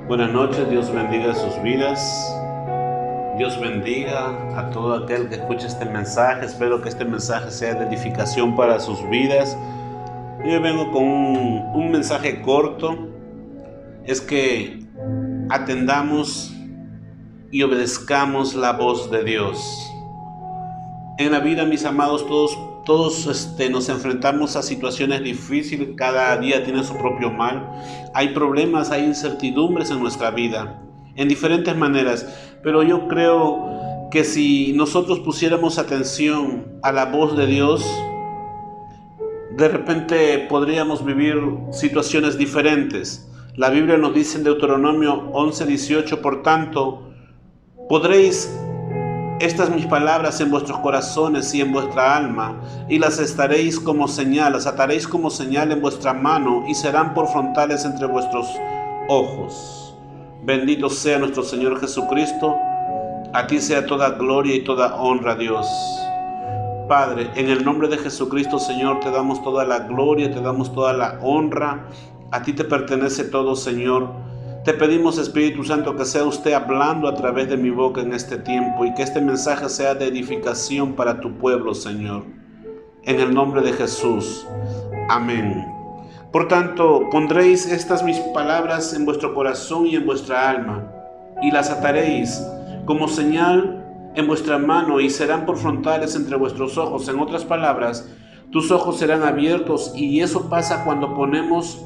Buenas noches, Dios bendiga sus vidas. Dios bendiga a todo aquel que escuche este mensaje. Espero que este mensaje sea de edificación para sus vidas. Yo vengo con un mensaje corto. Es que atendamos y obedezcamos la voz de Dios. En la vida, mis amados, todos nos enfrentamos a situaciones difíciles. Cada día tiene su propio mal. Hay problemas, hay incertidumbres en nuestra vida, en diferentes maneras. Pero yo creo que si nosotros pusiéramos atención a la voz de Dios, de repente podríamos vivir situaciones diferentes. La Biblia nos dice en Deuteronomio 11:18, por tanto, podréis estas mis palabras en vuestros corazones y en vuestra alma, y las estaréis como señal, las ataréis como señal en vuestra mano, y serán por frontales entre vuestros ojos. Bendito sea nuestro Señor Jesucristo. A ti sea toda gloria y toda honra, Dios. Padre, en el nombre de Jesucristo, Señor, te damos toda la gloria, te damos toda la honra. A ti te pertenece todo, Señor. Te pedimos, Espíritu Santo, que sea usted hablando a través de mi boca en este tiempo y que este mensaje sea de edificación para tu pueblo, Señor. En el nombre de Jesús. Amén. Por tanto, pondréis estas mis palabras en vuestro corazón y en vuestra alma, y las ataréis como señal en vuestra mano, y serán por frontales entre vuestros ojos. En otras palabras, tus ojos serán abiertos, y eso pasa cuando ponemos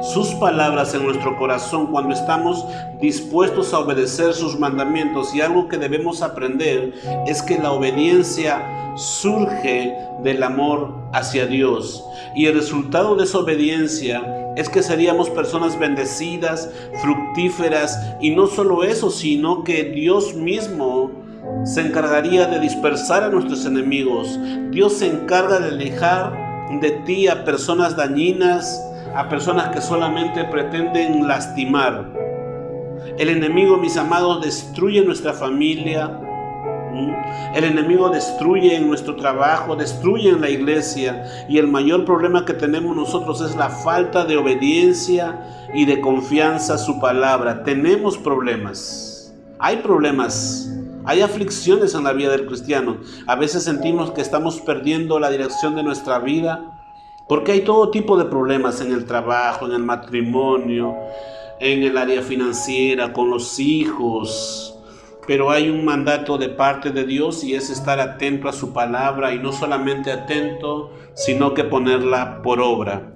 sus palabras en nuestro corazón, cuando estamos dispuestos a obedecer sus mandamientos. Y algo que debemos aprender es que la obediencia surge del amor hacia Dios, y el resultado de esa obediencia es que seríamos personas bendecidas, fructíferas, y no solo eso, sino que Dios mismo se encargaría de dispersar a nuestros enemigos. Dios se encarga de alejar de ti a personas dañinas, a personas que solamente pretenden lastimar. El enemigo, mis amados, destruye nuestra familia. El enemigo destruye en nuestro trabajo, destruye en la iglesia, y el mayor problema que tenemos nosotros es la falta de obediencia y de confianza a su palabra. Tenemos problemas, hay aflicciones en la vida del cristiano. A veces sentimos que estamos perdiendo la dirección de nuestra vida, porque hay todo tipo de problemas en el trabajo, en el matrimonio, en el área financiera, con los hijos. Pero hay un mandato de parte de Dios, y es estar atento a su palabra, y no solamente atento, sino que ponerla por obra.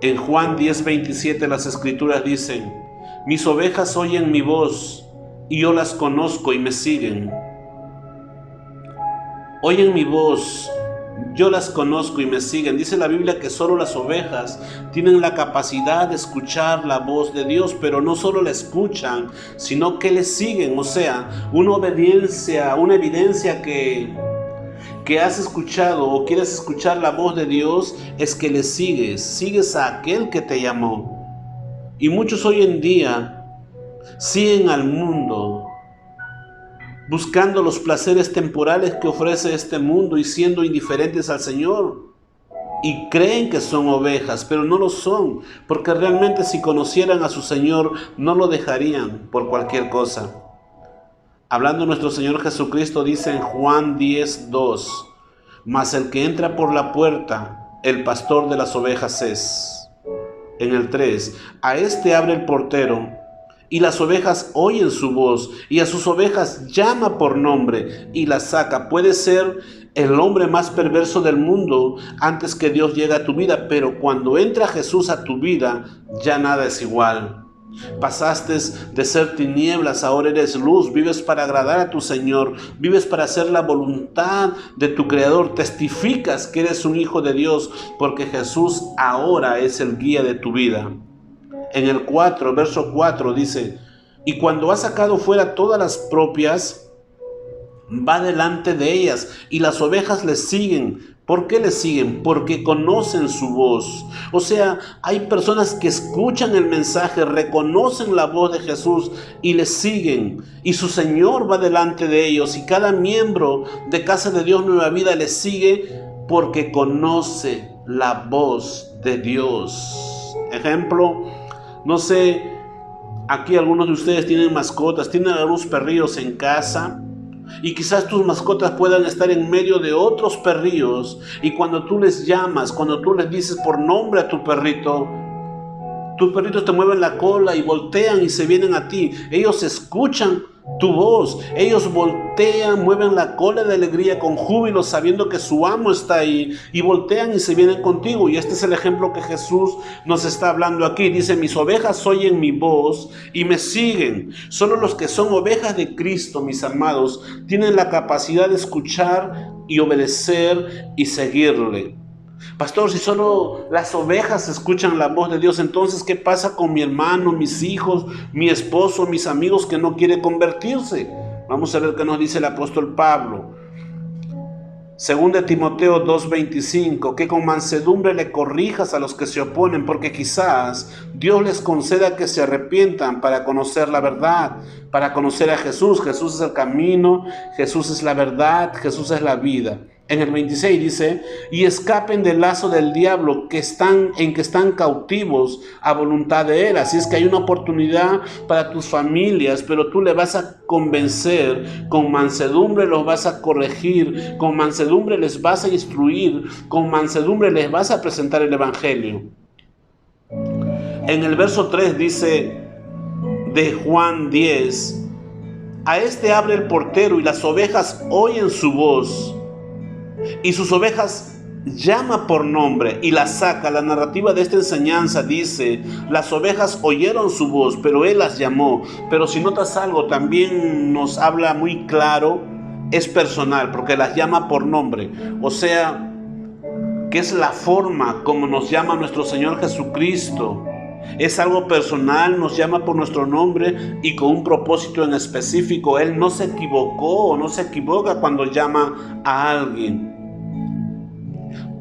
En Juan 10:27 las escrituras dicen: mis ovejas oyen mi voz, y yo las conozco y me siguen. Oyen mi voz, yo las conozco y me siguen. Dice la Biblia que solo las ovejas tienen la capacidad de escuchar la voz de Dios, pero no solo la escuchan, sino que le siguen. O sea, una evidencia que has escuchado o quieres escuchar la voz de Dios es que le sigues a aquel que te llamó. Y muchos hoy en día siguen al mundo, buscando los placeres temporales que ofrece este mundo y siendo indiferentes al Señor. Y creen que son ovejas, pero no lo son, porque realmente si conocieran a su Señor no lo dejarían por cualquier cosa. Hablando nuestro Señor Jesucristo, dice en Juan 10:2: mas el que entra por la puerta, el pastor de las ovejas es. En el 3: a este abre el portero, y las ovejas oyen su voz, y a sus ovejas llama por nombre y las saca. Puede ser el hombre más perverso del mundo antes que Dios llegue a tu vida, pero cuando entra Jesús a tu vida, ya nada es igual. Pasaste de ser tinieblas, ahora eres luz. Vives para agradar a tu Señor, vives para hacer la voluntad de tu Creador. Testificas que eres un hijo de Dios, porque Jesús ahora es el guía de tu vida. En el 4, verso 4 dice: y cuando ha sacado fuera todas las propias, va delante de ellas, y las ovejas le siguen. ¿Por qué le siguen? Porque conocen su voz. O sea, hay personas que escuchan el mensaje, reconocen la voz de Jesús y le siguen. Y su Señor va delante de ellos, y cada miembro de Casa de Dios Nueva Vida le sigue porque conoce la voz de Dios. Ejemplo, no sé Aquí algunos de ustedes tienen mascotas, tienen algunos perrillos en casa. Y quizás tus mascotas puedan estar en medio de otros perrillos. Y cuando tú les llamas, cuando tú les dices por nombre a tu perrito, tus perritos te mueven la cola y voltean y se vienen a ti. Ellos escuchan tu voz. Ellos voltean, mueven la cola de alegría con júbilo, sabiendo que su amo está ahí. Y voltean y se vienen contigo. Y este es el ejemplo que Jesús nos está hablando aquí. Dice, mis ovejas oyen mi voz y me siguen. Solo los que son ovejas de Cristo, mis amados, tienen la capacidad de escuchar y obedecer y seguirle. Pastor, si solo las ovejas escuchan la voz de Dios, entonces ¿qué pasa con mi hermano, mis hijos, mi esposo, mis amigos que no quiere convertirse? Vamos a ver qué nos dice el apóstol Pablo. 2 Timoteo 2:25, que con mansedumbre le corrijas a los que se oponen, porque quizás Dios les conceda que se arrepientan para conocer la verdad, para conocer a Jesús. Jesús es el camino, Jesús es la verdad, Jesús es la vida. En el 26 dice, y escapen del lazo del diablo en que están cautivos a voluntad de él. Así es que hay una oportunidad para tus familias, pero tú le vas a convencer, con mansedumbre los vas a corregir, con mansedumbre les vas a instruir, con mansedumbre les vas a presentar el evangelio. En el verso 3 dice de Juan 10, a este abre el portero y las ovejas oyen su voz. Y sus ovejas llama por nombre y las saca. La narrativa de esta enseñanza dice, las ovejas oyeron su voz, pero él las llamó. Pero si notas algo, también nos habla muy claro, es personal, porque las llama por nombre. O sea, que es la forma como nos llama nuestro Señor Jesucristo. Es algo personal, nos llama por nuestro nombre y con un propósito en específico. Él no se equivocó o no se equivoca cuando llama a alguien.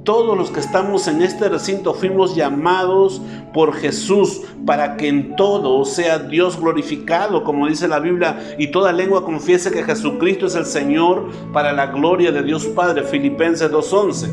Todos los que estamos en este recinto fuimos llamados por Jesús para que en todo sea Dios glorificado, como dice la Biblia, y toda lengua confiese que Jesucristo es el Señor para la gloria de Dios Padre. Filipenses 2:11.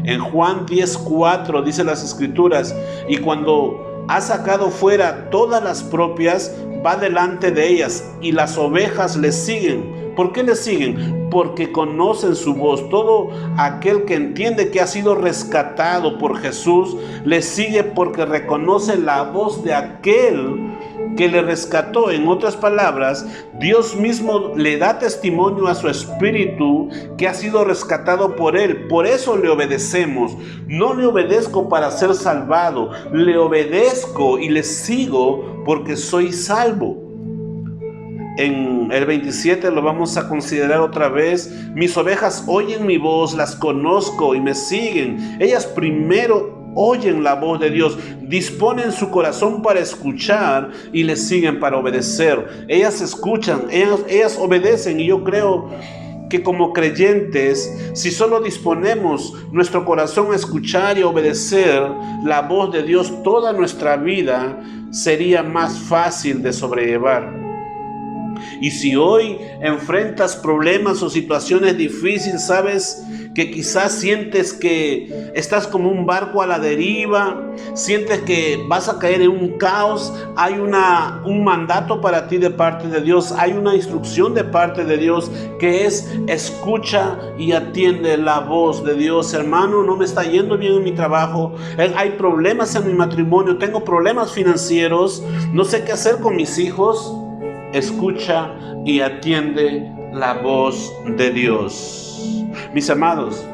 En Juan 10:4 dice las Escrituras, y cuando ha sacado fuera todas las propias, va delante de ellas, y las ovejas le siguen. ¿Por qué le siguen? Porque conocen su voz. Todo aquel que entiende que ha sido rescatado por Jesús, le sigue porque reconoce la voz de aquel que le rescató. En otras palabras, Dios mismo le da testimonio a su espíritu que ha sido rescatado por él. Por eso le obedecemos. No le obedezco para ser salvado, le obedezco y le sigo porque soy salvo. En el 27 lo vamos a considerar otra vez. Mis ovejas oyen mi voz, las conozco y me siguen. Ellas primero oyen la voz de Dios, disponen su corazón para escuchar y le siguen para obedecer. Ellas escuchan, ellas obedecen, y yo creo que como creyentes, si solo disponemos nuestro corazón a escuchar y obedecer la voz de Dios, toda nuestra vida sería más fácil de sobrellevar. Y si hoy enfrentas problemas o situaciones difíciles, sabes que quizás sientes que estás como un barco a la deriva, sientes que vas a caer en un caos, hay un mandato para ti de parte de Dios, hay una instrucción de parte de Dios que es escucha y atiende la voz de Dios. Hermano, no me está yendo bien en mi trabajo, hay problemas en mi matrimonio, tengo problemas financieros, no sé qué hacer con mis hijos. Escucha y atiende la voz de Dios. Mis amados,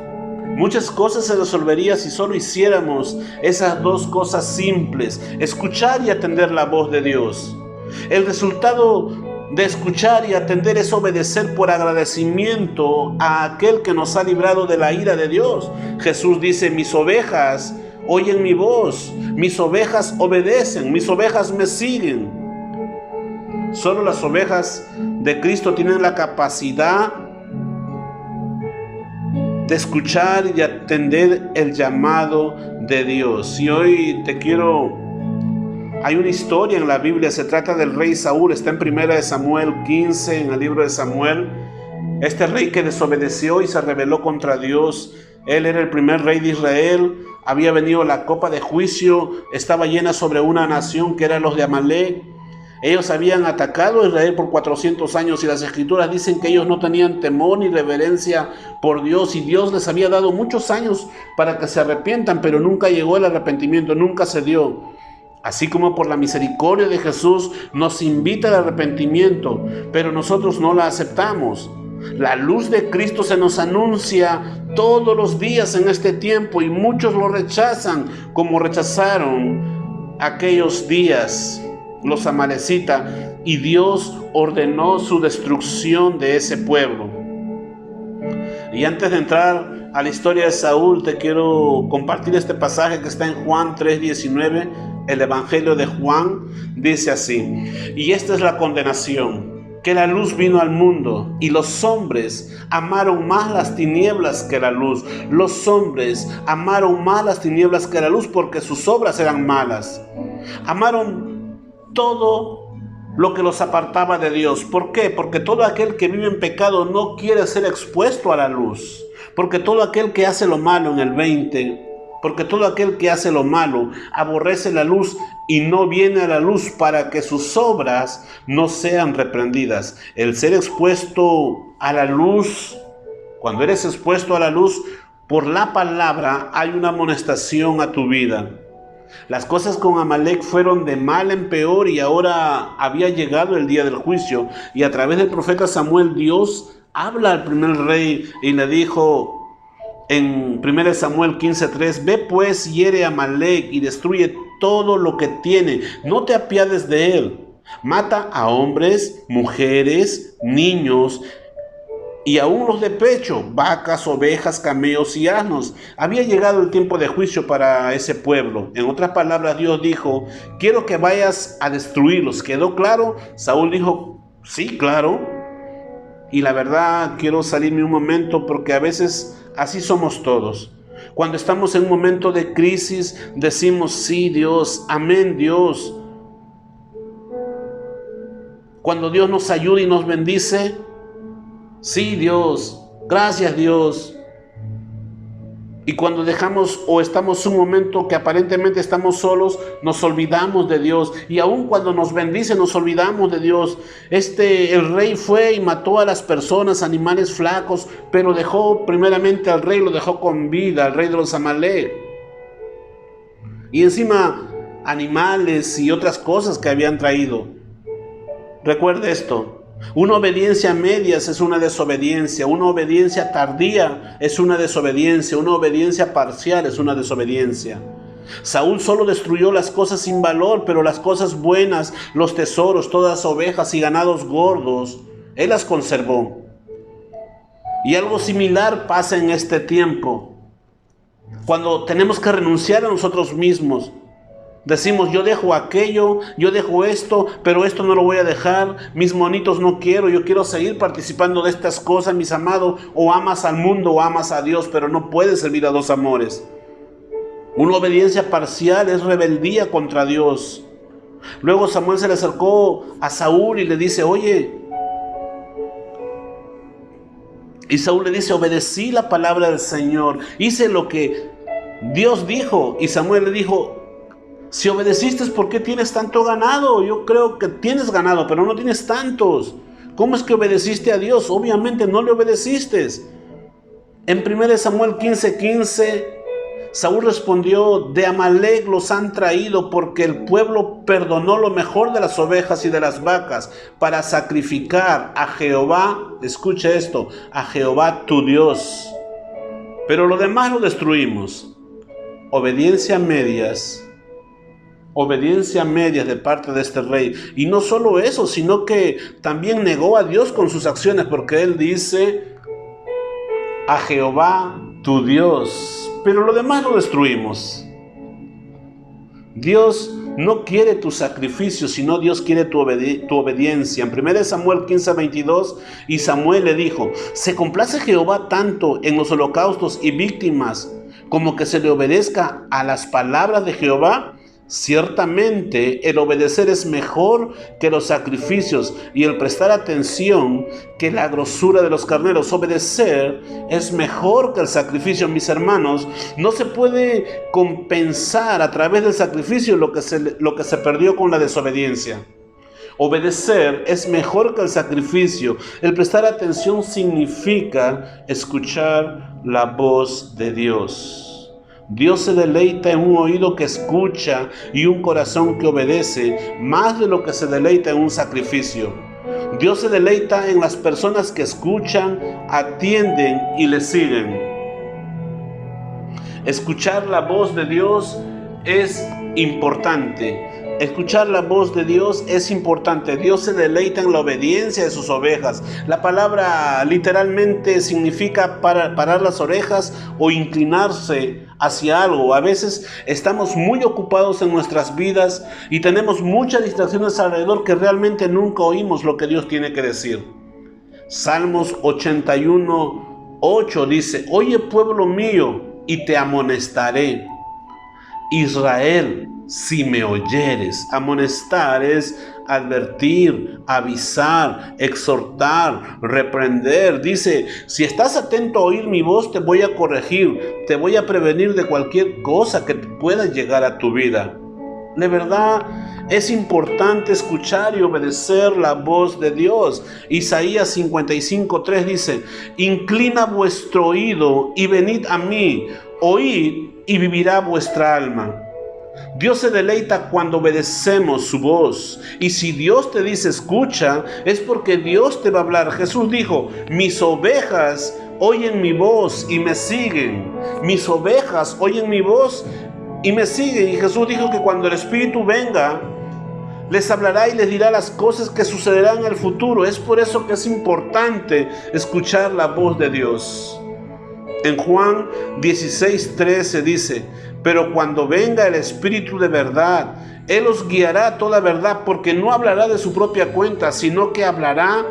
muchas cosas se resolverían si solo hiciéramos esas dos cosas simples: escuchar y atender la voz de Dios. El resultado de escuchar y atender es obedecer por agradecimiento a aquel que nos ha librado de la ira de Dios. Jesús dice: mis ovejas oyen mi voz, mis ovejas obedecen, mis ovejas me siguen. Solo las ovejas de Cristo tienen la capacidad de escuchar y de atender el llamado de Dios. Y hoy hay una historia en la Biblia, se trata del rey Saúl, está en 1 Samuel 15, en el libro de Samuel. Este rey que desobedeció y se rebeló contra Dios, él era el primer rey de Israel, había venido la copa de juicio, estaba llena sobre una nación que eran los de Amalek. Ellos habían atacado a Israel por 400 años y las escrituras dicen que ellos no tenían temor ni reverencia por Dios, y Dios les había dado muchos años para que se arrepientan, pero nunca llegó el arrepentimiento, nunca se dio. Así como por la misericordia de Jesús nos invita al arrepentimiento, pero nosotros no la aceptamos. La luz de Cristo se nos anuncia todos los días en este tiempo y muchos lo rechazan, como rechazaron aquellos días los amalecitas, y Dios ordenó su destrucción de ese pueblo. Y antes de entrar a la historia de Saúl, te quiero compartir este pasaje que está en Juan 3:19. El Evangelio de Juan dice así: y esta es la condenación, que la luz vino al mundo, y los hombres amaron más las tinieblas que la luz. Los hombres amaron más las tinieblas que la luz, porque sus obras eran malas. Amaron todo lo que los apartaba de Dios. ¿Por qué? Porque todo aquel que vive en pecado no quiere ser expuesto a la luz. Porque todo aquel que hace lo malo, en el 20, porque todo aquel que hace lo malo aborrece la luz y no viene a la luz para que sus obras no sean reprendidas. El ser expuesto a la luz, cuando eres expuesto a la luz por la palabra, hay una amonestación a tu vida. Las cosas con Amalec fueron de mal en peor, y ahora había llegado el día del juicio. Y a través del profeta Samuel, Dios habla al primer rey y le dijo en 1 Samuel 15:3: ve pues, hiere a Amalec y destruye todo lo que tiene, no te apiades de él. Mata a hombres, mujeres, niños y aún los de pecho, vacas, ovejas, camellos y asnos. Había llegado el tiempo de juicio para ese pueblo. En otras palabras, Dios dijo: quiero que vayas a destruirlos. ¿Quedó claro? Saúl dijo: sí, claro. Y la verdad, quiero salirme un momento, porque a veces así somos todos. Cuando estamos en un momento de crisis, decimos: sí, Dios, amén, Dios. Cuando Dios nos ayuda y nos bendice, sí, Dios, gracias, Dios. Y cuando dejamos o estamos un momento que aparentemente estamos solos, nos olvidamos de Dios. Y aun cuando nos bendice, nos olvidamos de Dios. El rey fue y mató a las personas, animales flacos, pero dejó primeramente al rey, lo dejó con vida, al rey de los Amalec. Y encima animales y otras cosas que habían traído. Recuerde esto: una obediencia a medias es una desobediencia, una obediencia tardía es una desobediencia, una obediencia parcial es una desobediencia. Saúl solo destruyó las cosas sin valor, pero las cosas buenas, los tesoros, todas las ovejas y ganados gordos, él las conservó. Y algo similar pasa en este tiempo, cuando tenemos que renunciar a nosotros mismos. Decimos: yo dejo aquello, yo dejo esto, pero esto no lo voy a dejar, mis monitos no quiero, yo quiero seguir participando de estas cosas, mis amados. O amas al mundo o amas a Dios, pero no puedes servir a dos amores. Una obediencia parcial es rebeldía contra Dios. Luego Samuel se le acercó a Saúl y le dice: oye, y Saúl le dice: obedecí la palabra del Señor, hice lo que Dios dijo. Y Samuel le dijo: si obedeciste, ¿por qué tienes tanto ganado? Yo creo que tienes ganado, pero no tienes tantos. ¿Cómo es que obedeciste a Dios? Obviamente no le obedeciste. En 1 Samuel 15:15, Saúl respondió: de Amalec los han traído, porque el pueblo perdonó lo mejor de las ovejas y de las vacas para sacrificar a Jehová. Escucha esto: a Jehová tu Dios. Pero lo demás lo destruimos. Obediencia a medias de parte de este rey. Y no solo eso, sino que también negó a Dios con sus acciones, porque él dice: a Jehová tu Dios. Pero lo demás lo destruimos. Dios no quiere tu sacrificio, sino Dios quiere tu obediencia. En 1 Samuel 15:22, y Samuel le dijo: ¿se complace Jehová tanto en los holocaustos y víctimas como que se le obedezca a las palabras de Jehová? Ciertamente el obedecer es mejor que los sacrificios, y el prestar atención que la grosura de los carneros. Obedecer es mejor que el sacrificio, mis hermanos. No se puede compensar a través del sacrificio lo que se perdió con la desobediencia. Obedecer es mejor que el sacrificio. El prestar atención significa escuchar la voz de Dios. Dios se deleita en un oído que escucha y un corazón que obedece, más de lo que se deleita en un sacrificio. Dios se deleita en las personas que escuchan, atienden y le siguen. Escuchar la voz de Dios es importante. Escuchar la voz de Dios es importante. Dios se deleita en la obediencia de sus ovejas. La palabra literalmente significa parar las orejas o inclinarse hacia algo. A veces estamos muy ocupados en nuestras vidas y tenemos muchas distracciones alrededor que realmente nunca oímos lo que Dios tiene que decir. Salmos 81:8 dice: Oye, pueblo mío, y te amonestaré. Israel, si me oyeres. Amonestar es advertir, avisar, exhortar, reprender. Dice: si estás atento a oír mi voz, te voy a corregir, te voy a prevenir de cualquier cosa que pueda llegar a tu vida. De verdad, es importante escuchar y obedecer la voz de Dios. Isaías 55:3 dice: inclina vuestro oído y venid a mí, oíd y vivirá vuestra alma. Dios se deleita cuando obedecemos su voz. Y si Dios te dice escucha, es porque Dios te va a hablar. Jesús dijo: mis ovejas oyen mi voz y me siguen. Mis ovejas oyen mi voz y me siguen. Y Jesús dijo que cuando el Espíritu venga, les hablará y les dirá las cosas que sucederán en el futuro. Es por eso que es importante escuchar la voz de Dios. En Juan 16:13 dice: pero cuando venga el Espíritu de verdad, Él os guiará a toda verdad, porque no hablará de su propia cuenta, sino que hablará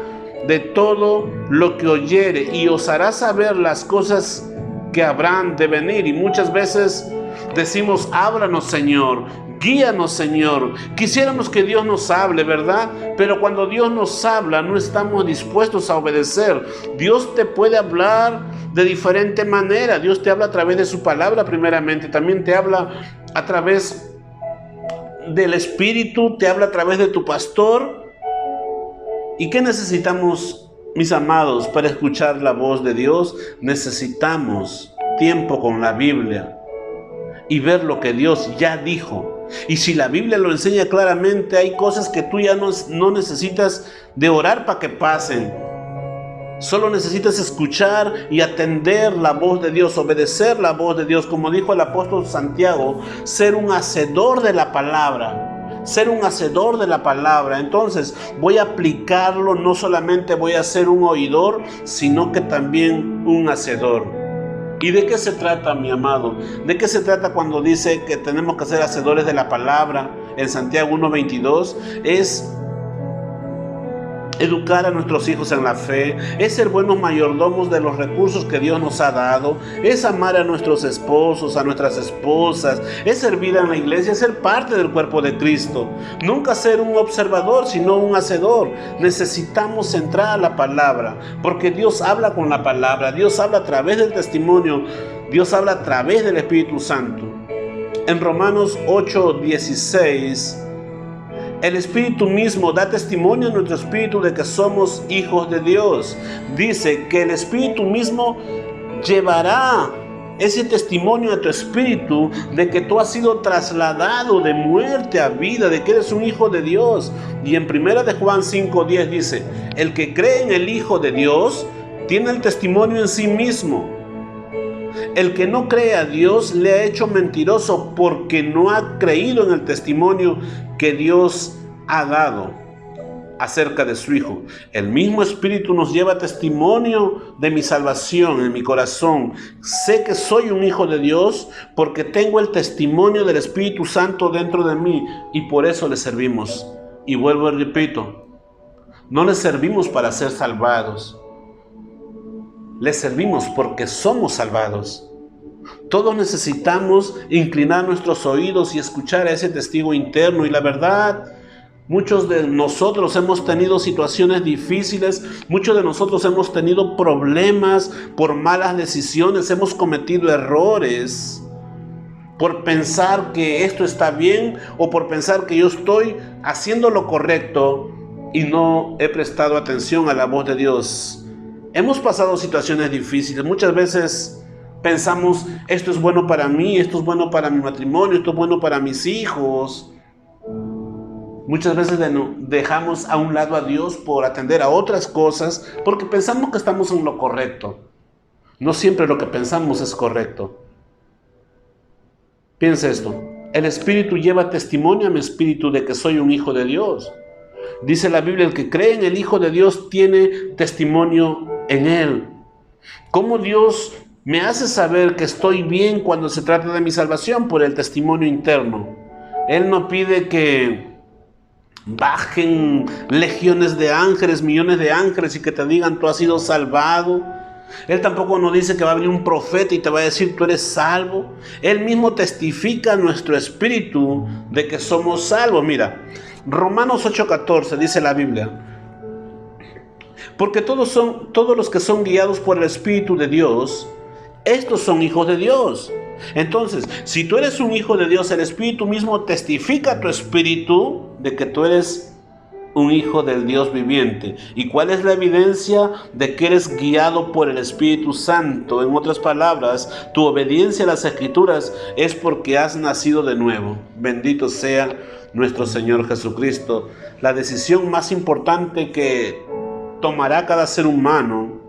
de todo lo que oyere y os hará saber las cosas que habrán de venir. Y muchas veces decimos: háblanos, Señor, guíanos, Señor. Quisiéramos que Dios nos hable, ¿verdad? Pero cuando Dios nos habla, no estamos dispuestos a obedecer. Dios te puede hablar de diferente manera. Dios te habla a través de su palabra primeramente. También te habla a través del Espíritu, te habla a través de tu pastor. ¿Y qué necesitamos, mis amados, para escuchar la voz de Dios? Necesitamos tiempo con la Biblia y ver lo que Dios ya dijo. Y si la Biblia lo enseña claramente, hay cosas que tú ya no necesitas de orar para que pasen. Solo necesitas escuchar y atender la voz de Dios, obedecer la voz de Dios. Como dijo el apóstol Santiago, ser un hacedor de la palabra. Ser un hacedor de la palabra. Entonces voy a aplicarlo, no solamente voy a ser un oidor, sino que también un hacedor. ¿Y de qué se trata, mi amado? ¿De qué se trata cuando dice que tenemos que ser hacedores de la palabra? En Santiago 1:22 es educar a nuestros hijos en la fe, es ser buenos mayordomos de los recursos que Dios nos ha dado, es amar a nuestros esposos, a nuestras esposas, es servir en la iglesia, es ser parte del cuerpo de Cristo. Nunca ser un observador, sino un hacedor. Necesitamos entrar a la palabra, porque Dios habla con la palabra, Dios habla a través del testimonio, Dios habla a través del Espíritu Santo. En Romanos 8:16, el Espíritu mismo da testimonio a nuestro espíritu de que somos hijos de Dios. Dice que el Espíritu mismo llevará ese testimonio a tu espíritu de que tú has sido trasladado de muerte a vida, de que eres un hijo de Dios. Y en 1 de Juan 5:10 dice: el que cree en el Hijo de Dios tiene el testimonio en sí mismo. El que no cree a Dios le ha hecho mentiroso, porque no ha creído en el testimonio que Dios ha dado acerca de su Hijo. El mismo Espíritu nos lleva testimonio de mi salvación en mi corazón. Sé que soy un hijo de Dios porque tengo el testimonio del Espíritu Santo dentro de mí, y por eso le servimos. Y vuelvo y repito, no le servimos para ser salvados. Le servimos porque somos salvados. Todos necesitamos inclinar nuestros oídos y escuchar a ese testigo interno. Y la verdad, muchos de nosotros hemos tenido situaciones difíciles, muchos de nosotros hemos tenido problemas por malas decisiones, hemos cometido errores. por pensar que esto está bien o por pensar que yo estoy haciendo lo correcto y no he prestado atención a la voz de Dios. Hemos pasado situaciones difíciles. Muchas veces pensamos, esto es bueno para mí, esto es bueno para mi matrimonio, esto es bueno para mis hijos. Muchas veces dejamos a un lado a Dios por atender a otras cosas porque pensamos que estamos en lo correcto. No siempre lo que pensamos es correcto. Piensa esto. El Espíritu lleva testimonio a mi espíritu de que soy un hijo de Dios. Dice la Biblia, el que cree en el Hijo de Dios tiene testimonio en Él. ¿Cómo Dios me hace saber que estoy bien cuando se trata de mi salvación? Por el testimonio interno. Él no pide que bajen legiones de ángeles, millones de ángeles y que te digan tú has sido salvado. Él tampoco nos dice que va a venir un profeta y te va a decir tú eres salvo. Él mismo testifica a nuestro espíritu de que somos salvos. Mira, Romanos 8:14 dice la Biblia, porque todos los que son guiados por el Espíritu de Dios, estos son hijos de Dios. Entonces, si tú eres un hijo de Dios, el Espíritu mismo testifica a tu espíritu de que tú eres un hijo del Dios viviente. ¿Y cuál es la evidencia de que eres guiado por el Espíritu Santo? En otras palabras, tu obediencia a las Escrituras es porque has nacido de nuevo. Bendito sea nuestro Señor Jesucristo. La decisión más importante que tomará cada ser humano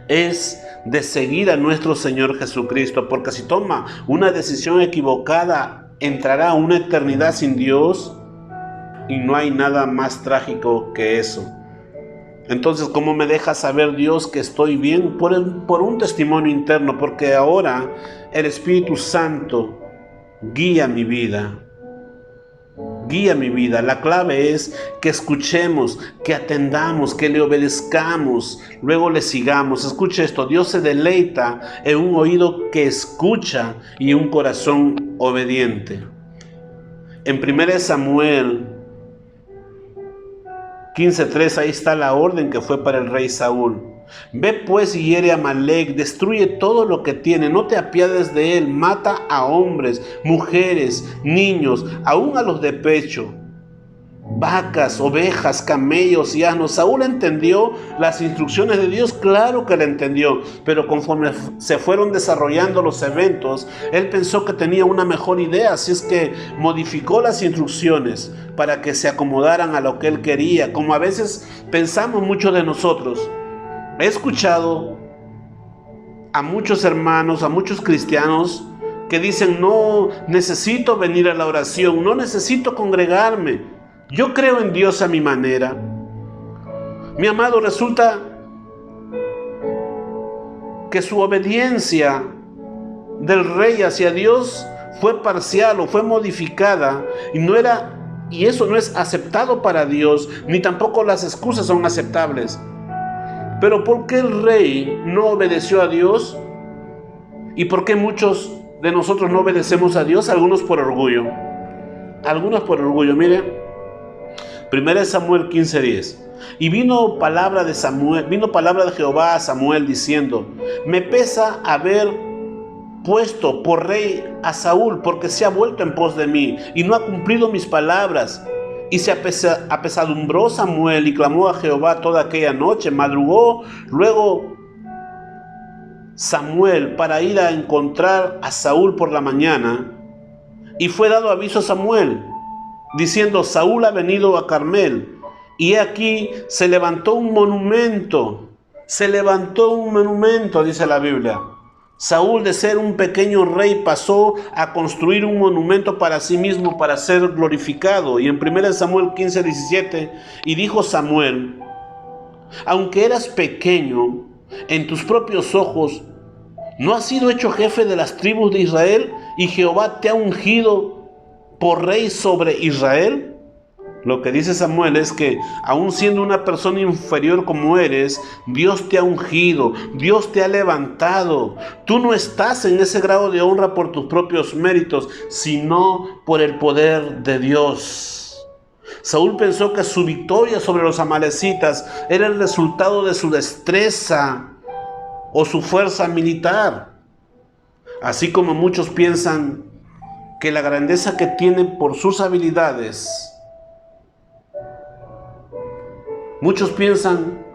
es de seguir a nuestro Señor Jesucristo, porque si toma una decisión equivocada, entrará a una eternidad sin Dios y no hay nada más trágico que eso. Entonces, ¿cómo me deja saber Dios que estoy bien? Por un testimonio interno, porque ahora el Espíritu Santo guía mi vida. Guía mi vida. La clave es que escuchemos, que atendamos, que le obedezcamos, luego le sigamos. Escuche esto, Dios se deleita en un oído que escucha y un corazón obediente. En 1 Samuel 15:3, ahí está la orden que fue para el rey Saúl. Ve pues y hiere a Amalec, destruye todo lo que tiene, no te apiades de él, mata a hombres, mujeres, niños, aún a los de pecho, vacas, ovejas, camellos y asnos. Saúl entendió las instrucciones de Dios, claro que la entendió, pero conforme se fueron desarrollando los eventos, él pensó que tenía una mejor idea, así es que modificó las instrucciones para que se acomodaran a lo que él quería, como a veces pensamos muchos de nosotros. He escuchado a muchos hermanos, a muchos cristianos que dicen, no necesito venir a la oración, no necesito congregarme, yo creo en Dios a mi manera. Mi amado, resulta que su obediencia del rey hacia Dios fue parcial o fue modificada y eso no es aceptado para Dios, ni tampoco las excusas son aceptables. Pero ¿por qué el rey no obedeció a Dios? ¿Y por qué muchos de nosotros no obedecemos a Dios? Algunos por orgullo. Mire, 1 Samuel 15:10. Y vino palabra de Jehová a Samuel diciendo, me pesa haber puesto por rey a Saúl, porque se ha vuelto en pos de mí y no ha cumplido mis palabras. Y se apesadumbró Samuel y clamó a Jehová toda aquella noche. Madrugó luego Samuel para ir a encontrar a Saúl por la mañana. Y fue dado aviso a Samuel, diciendo, Saúl ha venido a Carmel. Y aquí se levantó un monumento, dice la Biblia. Saúl, de ser un pequeño rey, pasó a construir un monumento para sí mismo, para ser glorificado. Y en 1 Samuel 15:17, y dijo Samuel, aunque eras pequeño en tus propios ojos, ¿no has sido hecho jefe de las tribus de Israel? Y Jehová te ha ungido por rey sobre Israel. Lo que dice Samuel es que, aun siendo una persona inferior como eres, Dios te ha ungido, Dios te ha levantado. Tú no estás en ese grado de honra por tus propios méritos, sino por el poder de Dios. Saúl pensó que su victoria sobre los amalecitas era el resultado de su destreza o su fuerza militar. Así como muchos piensan que la grandeza que tienen por sus habilidades, muchos piensan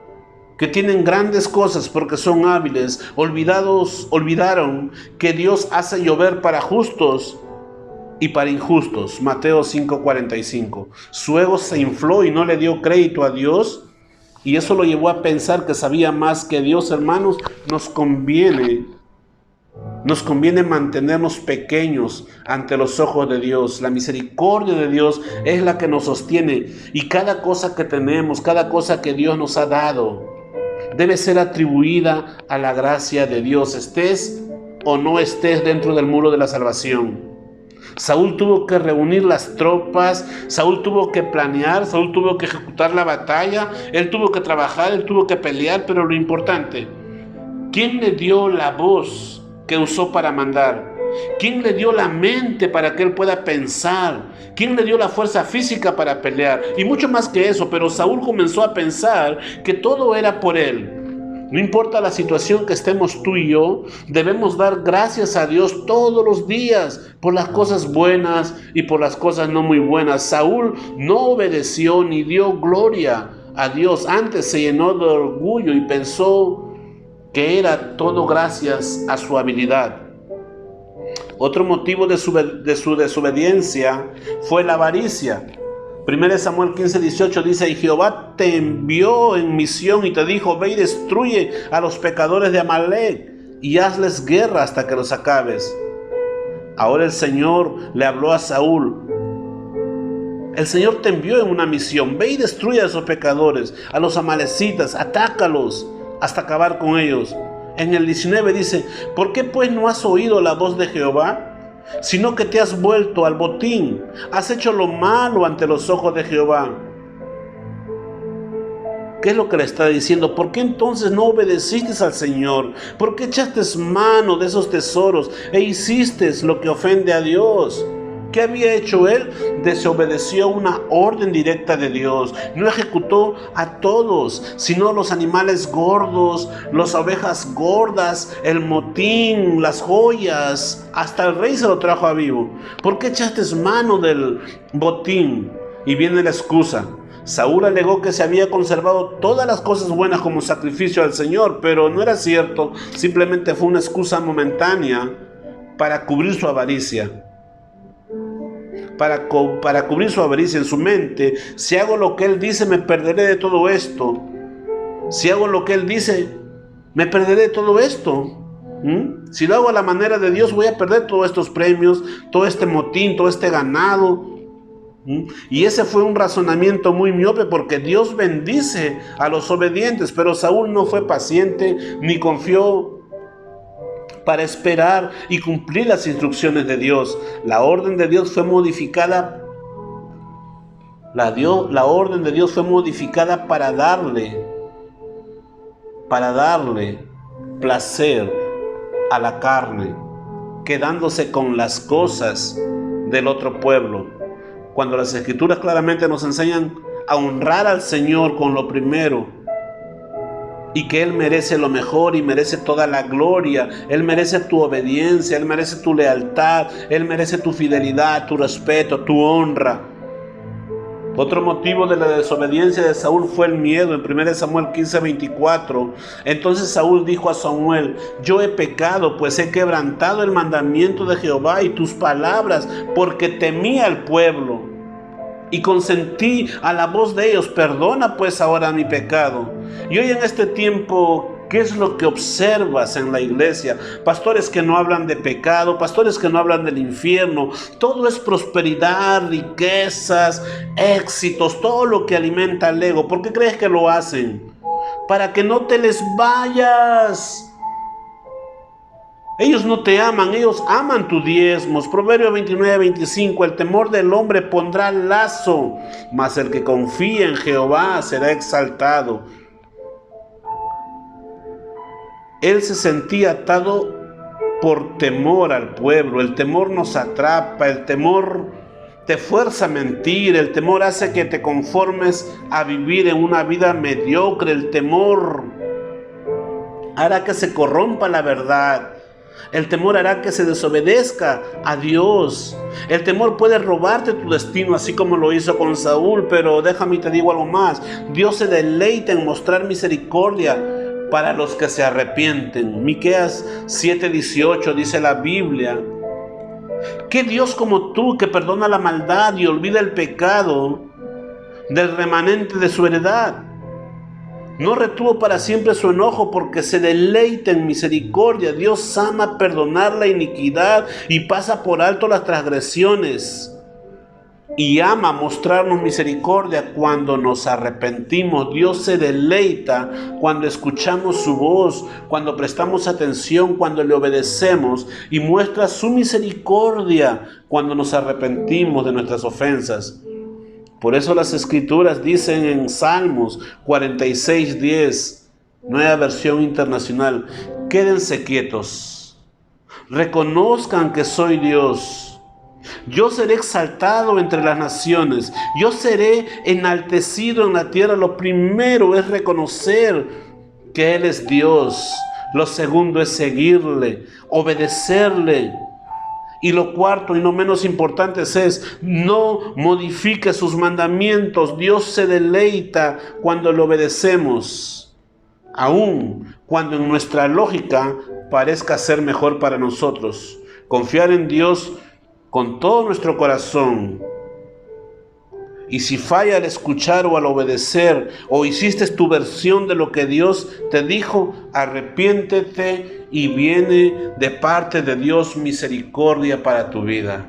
que tienen grandes cosas porque son hábiles, olvidaron que Dios hace llover para justos y para injustos. Mateo 5:45. Su ego se infló y no le dio crédito a Dios, y eso lo llevó a pensar que sabía más que Dios. Hermanos, nos conviene mantenernos pequeños ante los ojos de Dios. La misericordia de Dios es la que nos sostiene, y cada cosa que tenemos, cada cosa que Dios nos ha dado, debe ser atribuida a la gracia de Dios, estés o no estés dentro del muro de la salvación. Saúl tuvo que reunir las tropas, Saúl tuvo que planear, Saúl tuvo que ejecutar la batalla, él tuvo que trabajar, él tuvo que pelear, pero lo importante, ¿quién le dio la voz que usó para mandar? ¿Quién le dio la mente para que él pueda pensar? ¿Quién le dio la fuerza física para pelear? Y mucho más que eso, pero Saúl comenzó a pensar que todo era por él. No importa la situación que estemos tú y yo, debemos dar gracias a Dios todos los días por las cosas buenas y por las cosas no muy buenas. Saúl no obedeció ni dio gloria a Dios, antes se llenó de orgullo y pensó que era todo gracias a su habilidad. Otro motivo de su desobediencia fue la avaricia. 1 Samuel 15:18 dice: y Jehová te envió en misión y te dijo, ve y destruye a los pecadores de Amalec y hazles guerra hasta que los acabes. Ahora el Señor le habló a Saúl: el Señor te envió en una misión, ve y destruye a esos pecadores, a los amalecitas, atácalos hasta acabar con ellos. En el 19 dice: ¿por qué pues no has oído la voz de Jehová? Sino que te has vuelto al botín, has hecho lo malo ante los ojos de Jehová. ¿Qué es lo que le está diciendo? ¿Por qué entonces no obedeciste al Señor? ¿Por qué echaste mano de esos tesoros e hiciste lo que ofende a Dios? ¿Qué había hecho él? Desobedeció una orden directa de Dios. No ejecutó a todos, sino los animales gordos, las ovejas gordas, el motín, las joyas. Hasta el rey se lo trajo a vivo. ¿Por qué echaste mano del botín? Y viene la excusa. Saúl alegó que se había conservado todas las cosas buenas como sacrificio al Señor, pero no era cierto. Simplemente fue una excusa momentánea para cubrir su avaricia. Para cubrir su avaricia en su mente. Si hago lo que él dice, me perderé de todo esto. Si hago lo que él dice, me perderé de todo esto. Si lo hago a la manera de Dios, voy a perder todos estos premios, todo este motín, todo este ganado. Y ese fue un razonamiento muy miope, porque Dios bendice a los obedientes, pero Saúl no fue paciente ni confió para esperar y cumplir las instrucciones de Dios. La orden de Dios fue modificada. La orden de Dios fue modificada para darle placer a la carne, quedándose con las cosas del otro pueblo. Cuando las Escrituras claramente nos enseñan a honrar al Señor con lo primero, y que Él merece lo mejor y merece toda la gloria. Él merece tu obediencia, Él merece tu lealtad, Él merece tu fidelidad, tu respeto, tu honra. Otro motivo de la desobediencia de Saúl fue el miedo. En 1 Samuel 15:24, entonces Saúl dijo a Samuel: yo he pecado, pues he quebrantado el mandamiento de Jehová y tus palabras, porque temí al pueblo y consentí a la voz de ellos. Perdona pues ahora mi pecado. Y hoy en este tiempo, ¿qué es lo que observas en la iglesia? Pastores que no hablan de pecado, pastores que no hablan del infierno. Todo es prosperidad, riquezas, éxitos, todo lo que alimenta el ego. ¿Por qué crees que lo hacen? Para que no te les vayas. Ellos no te aman, ellos aman tus diezmos. Proverbio 29:25, el temor del hombre pondrá lazo, mas el que confía en Jehová será exaltado. Él se sentía atado por temor al pueblo. El temor nos atrapa, el temor te fuerza a mentir, el temor hace que te conformes a vivir en una vida mediocre, el temor hará que se corrompa la verdad. El temor hará que se desobedezca a Dios. El temor puede robarte tu destino, así como lo hizo con Saúl, pero déjame y te digo algo más. Dios se deleita en mostrar misericordia para los que se arrepienten. Miqueas 7:18 dice la Biblia: ¿qué Dios como tú, que perdona la maldad y olvida el pecado del remanente de su heredad? No retuvo para siempre su enojo, porque se deleita en misericordia. Dios ama perdonar la iniquidad y pasa por alto las transgresiones. Y ama mostrarnos misericordia cuando nos arrepentimos. Dios se deleita cuando escuchamos su voz, cuando prestamos atención, cuando le obedecemos, y muestra su misericordia cuando nos arrepentimos de nuestras ofensas. Por eso las Escrituras dicen en Salmos 46:10, Nueva Versión Internacional: quédense quietos, reconozcan que soy Dios. Yo seré exaltado entre las naciones, yo seré enaltecido en la tierra. Lo primero es reconocer que Él es Dios. Lo segundo es seguirle, obedecerle. Y lo cuarto y no menos importante es: no modifique sus mandamientos. Dios se deleita cuando le obedecemos, aun cuando en nuestra lógica parezca ser mejor para nosotros. Confiar en Dios con todo nuestro corazón. Y si falla al escuchar o al obedecer, o hiciste tu versión de lo que Dios te dijo, arrepiéntete y viene de parte de Dios misericordia para tu vida.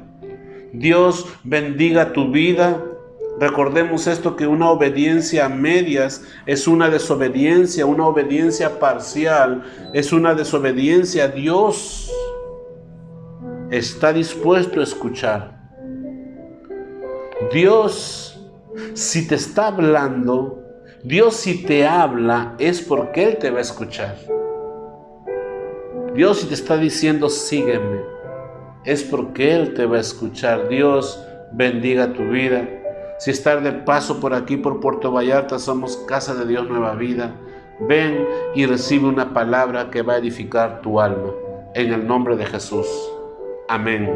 Dios bendiga tu vida. Recordemos esto, que una obediencia a medias es una desobediencia, una obediencia parcial es una desobediencia a Dios. Está dispuesto a escuchar. Dios, si te está hablando, Dios si te habla, es porque Él te va a escuchar. Dios si te está diciendo sígueme, es porque Él te va a escuchar. Dios bendiga tu vida. Si estás de paso por aquí, por Puerto Vallarta, somos Casa de Dios Nueva Vida. Ven y recibe una palabra que va a edificar tu alma. En el nombre de Jesús. Amén.